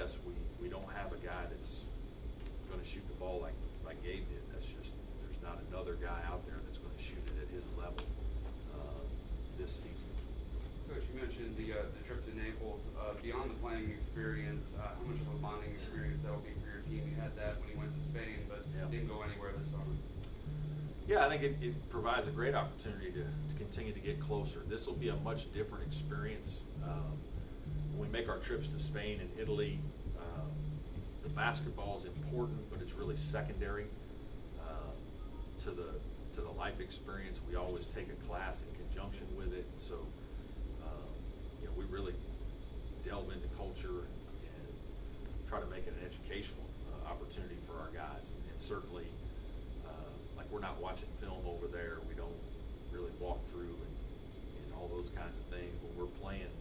yes, we don't have a guy that's going to shoot the ball like Gabe did. That's just, there's not another guy out there that's going to shoot it at his level this season. Coach, you mentioned the trip to Naples. Beyond the playing experience, how much of a bonding experience that will be for your team? You had that when you went to Spain, but didn't go anywhere this summer. Yeah, I think it provides a great opportunity to continue to get closer. This will be a much different experience. When we make our trips to Spain and Italy, the basketball is important, but it's really secondary to the life experience. We always take a class in conjunction with it. So, you know, we really delve into culture and try to make it an educational opportunity for our guys. And certainly, like, we're not watching film over there. We don't really walk through and all those kinds of things. When we're playing,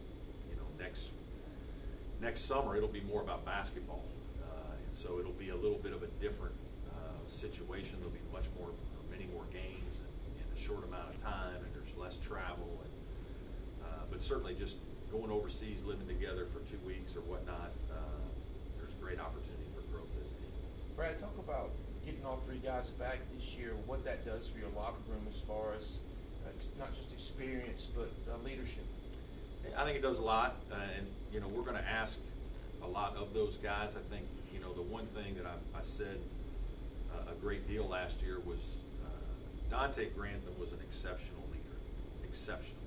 you know, next summer, it'll be more about basketball. And so it'll be a little bit of a different situation. There'll be many more games in a short amount of time, and there's less travel. But certainly just going overseas, living together for 2 weeks or whatnot, there's great opportunity for growth as a team. Brad, talk about getting all three guys back this year, what that does for your locker room as far as not just experience, but leadership. I think it does a lot, and, you know, we're going to ask a lot of those guys. I think, you know, the one thing that I said a great deal last year was Dante Grantham was an exceptional leader, exceptional.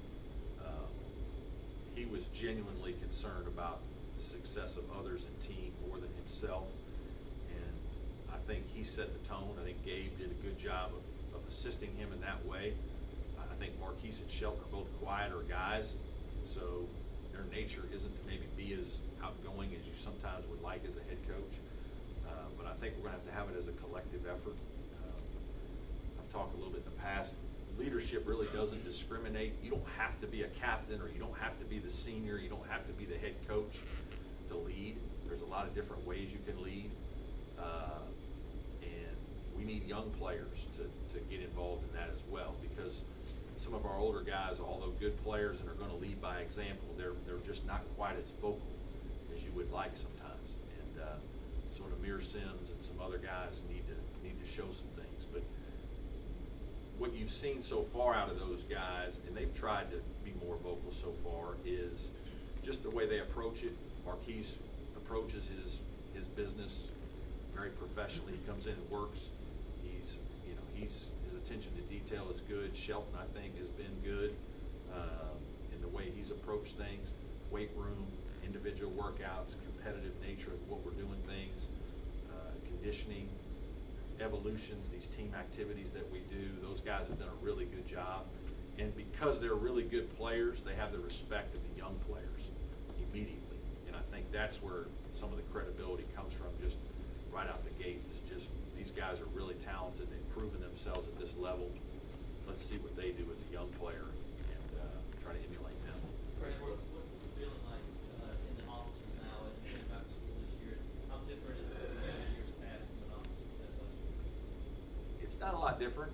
He was genuinely concerned about the success of others in team more than himself, and I think he set the tone. I think Gabe did a good job of assisting him in that way. I think Marquise and Shelton are both quieter guys, so their nature isn't to maybe be as outgoing as you sometimes would like as a head coach. But I think we're going to have it as a collective effort. I've talked a little bit in the past. Leadership really doesn't discriminate. You don't have to be a captain, or you don't have to be the senior. You don't have to be the head coach to lead. There's a lot of different ways you can lead. And we need young players to get involved in that as well, because some of our older guys, although good players and are going to lead by example, they're just not quite as vocal as you would like sometimes. And sort of Amir Sims and some other guys need to show some things. But what you've seen so far out of those guys, and they've tried to be more vocal so far, is just the way they approach it. Marquise approaches his business very professionally. He comes in and works. His attention to detail is good. Shelton, I think, has been good in the way he's approached things. Weight room, individual workouts, competitive nature of what we're doing things, conditioning, evolutions, these team activities that we do. Those guys have done a really good job. And because they're really good players, they have the respect of the young players immediately. And I think that's where some of the credibility comes from, just right out the gate. Is just these guys are really talented. They've proven themselves at this level. Let's see what they do as a young player and try to emulate them. Brad, what's the feeling like in the offices now and thinking about school this year? How different is it from years past coming off the success last year? It's not a lot different.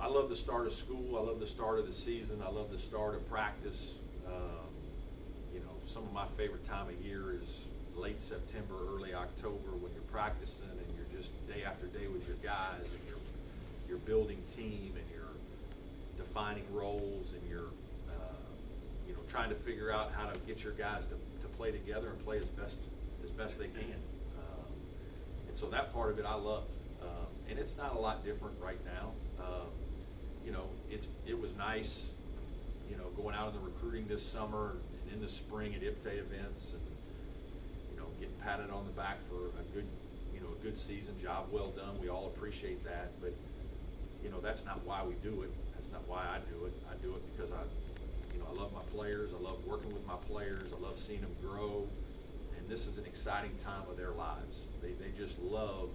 I love the start of school. I love the start of the season. I love the start of practice. Some of my favorite time of year is late September, early October, when you're practicing and you're just day after day with your guys, and you're building team, and you're defining roles, and you're trying to figure out how to get your guys to play together and play as best they can. And so that part of it I love. And it's not a lot different right now. It was nice, going out in the recruiting this summer and in the spring at IPTE events, and getting patted on the back for a good season, job well done. We all appreciate that, but that's not why we do it. That's not why I do it. I do it because I love my players. I love working with my players. I love seeing them grow, and this is an exciting time of their lives. They just love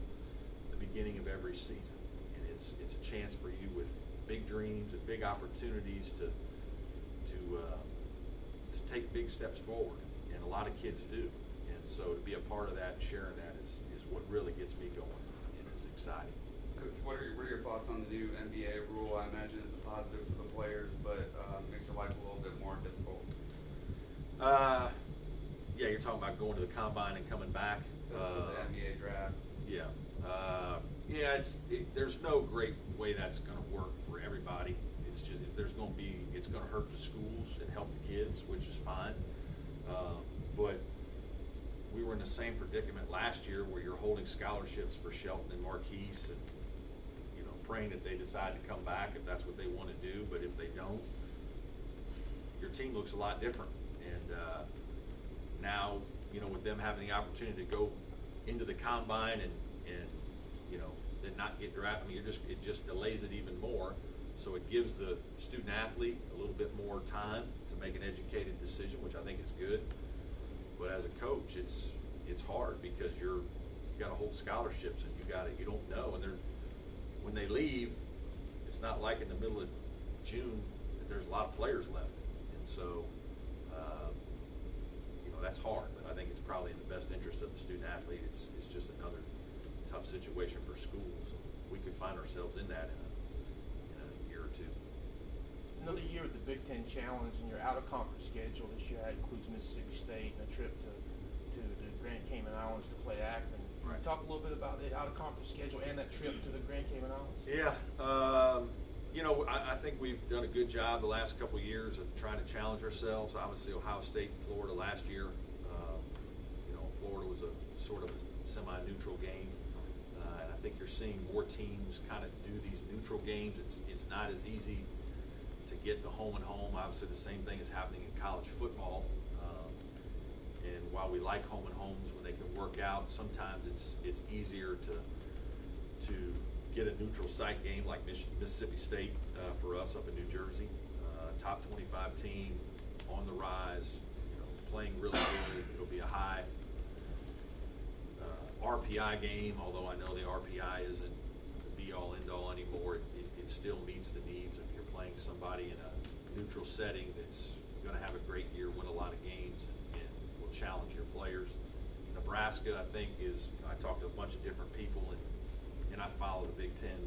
the beginning of every season, and it's a chance for you with big dreams and big opportunities to take big steps forward, and a lot of kids do. And so to be a part of that and sharing that is what really gets me going and is exciting. Coach, what are your thoughts on the new NBA rule? I imagine it's a positive for the players, but makes their life a little bit more difficult Yeah, you're talking about going to the combine and coming back. The NBA draft. Yeah. Yeah, there's no great way that's going to work for everybody. It's just, if there's going to be, it's going to hurt the schools and help the kids, which is fine. But we were in the same predicament last year where you're holding scholarships for Shelton and Marquise and, you know, praying that they decide to come back if that's what they want to do. But if they don't, your team looks a lot different. And now, you know, with them having the opportunity to go into the combine and you know, then not get drafted, I mean, it just delays it even more. So it gives the student athlete a little bit more time to make an educated decision, which I think is good. But as a coach, it's hard because you got to hold scholarships and you don't know. And when they leave, it's not like in the middle of June that there's a lot of players left. And so, you know, that's hard. But I think it's probably in the best interest of the student athlete. It's just another tough situation for schools. We could find ourselves in that in a year or two. Another year at the Big Ten Challenge, and your out-of-conference schedule this year includes Mississippi State and a trip to the Grand Cayman Islands to play Akron. Can you talk a little bit about the out-of-conference schedule and that trip to the Grand Cayman Islands? Yeah. You know, I think we've done a good job the last couple of years of trying to challenge ourselves. Obviously, Ohio State and Florida last year. You know, Florida was a sort of semi-neutral game. And I think you're seeing more teams kind of do these neutral games. It's not as easy to get the home and home. Obviously, the same thing is happening in college football. And while we like home and homes when they can work out, sometimes it's easier to get a neutral site game like Mississippi State for us up in New Jersey. Top 25 team on the rise, you know, playing really good. It'll be a high RPI game, although I know the RPI isn't the be-all, end-all anymore. It still meets the needs if you're playing somebody in a neutral setting that's going to have a great year, win a lot of games, and will challenge your players. Nebraska, I think, I talked to a bunch of different people, and I follow the Big Ten,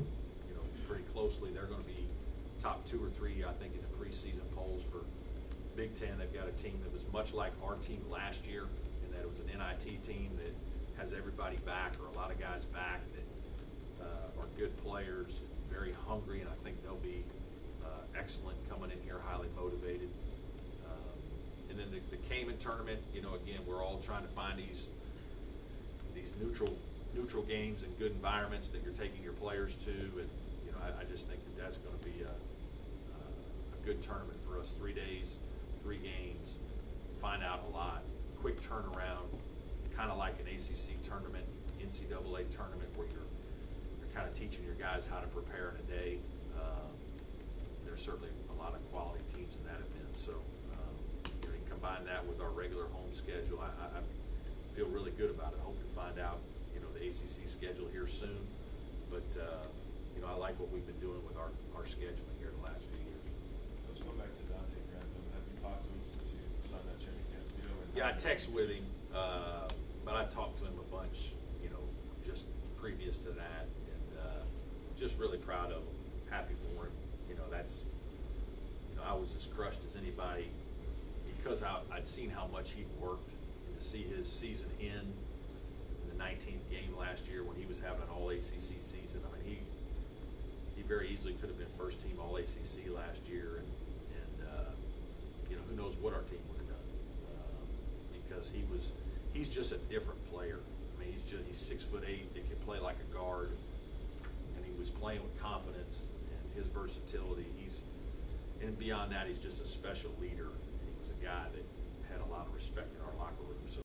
you know, pretty closely. They're going to be top 2 or 3, I think, in the preseason polls for Big Ten. They've got a team that was much like our team last year, in that it was an NIT team that has everybody back, or a lot of guys back that are good players, very hungry, and I think they'll be excellent coming in here, highly motivated. And then the Cayman tournament, you know, again, we're all trying to find these neutral games and good environments that you're taking your players to, and you know, I just think that's going to be a good tournament for us. 3 days, 3 games, find out a lot, quick turnaround, kind of like an ACC tournament, NCAA tournament, where you're kind of teaching your guys how to prepare in a day. There's certainly a lot of quality teams in that event, so you know, you combine that with our regular home schedule. I feel really good about it. I hope to find out, you know, the ACC schedule here soon, but you know, I like what we've been doing with our scheduling here the last few years. Let's go back to Dante Grantham. Have you talked to him since you signed that training camp deal? Yeah, I text with him, but I talked to him a bunch, you know, just previous to that, and just really proud of him, happy for him. You know, you know, I was as crushed as anybody because I'd seen how much he'd worked, and to see his season end in the 19th game last year when he was having an all-ACC season. I mean, he very easily could have been first team all-ACC last year, and you know, who knows what our team would have done, because he's just a different player. I mean, he's 6'8", that can play like a guard, and he was playing with confidence, and his versatility. And beyond that, he's just a special leader. He was a guy that had a lot of respect in our locker room. So